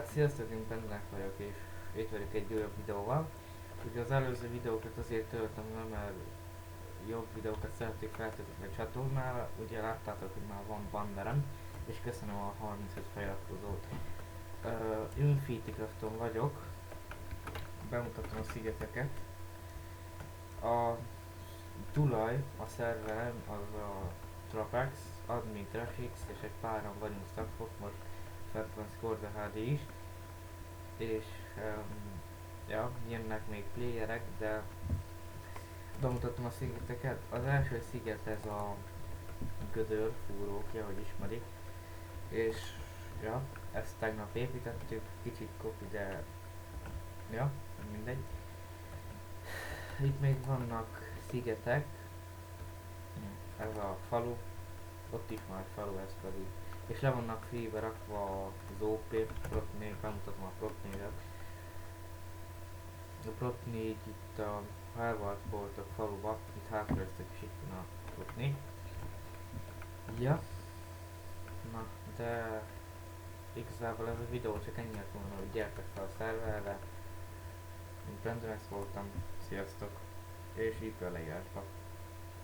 Hát sziasztok, én Bennek vagyok, és itt vagyok egy újabb videóval. Ugye az előző videókat azért töltöm le, mert jobb videókat szeretnék feltölteni a csatornára. Ugye láttátok, hogy már van bannerem, és köszönöm a 35 feliratkozót. Infinity-Crafton vagyok, bemutatom a szigeteket. A tulaj, a szerverem az a Trapex, Admin Traffics, és egy páran vagyunk staffok, most fent van Scorza HD is. És ja, jönnek még playerek, de bemutattam a szigeteket. Az első sziget ez a gödör fúrókja, hogy ismerik, és ja, ezt tegnap építettük, kicsit kopi, de ja, mindegy. Itt még vannak szigetek, ez a falu, ott is már falu, ez pedig. És le vannak free-be rakva az OP, Prot 4, bemutatom a Prot 4-et. A Prot 4 itt a Harvard voltak faluba, itt hátraöztek és itt van a Prot 4. Ja, na, de igazából ez a videó csak ennyi lett volna, hogy gyertek fel a szerverre. Én Brendanex voltam, sziasztok, és itt a leírásba.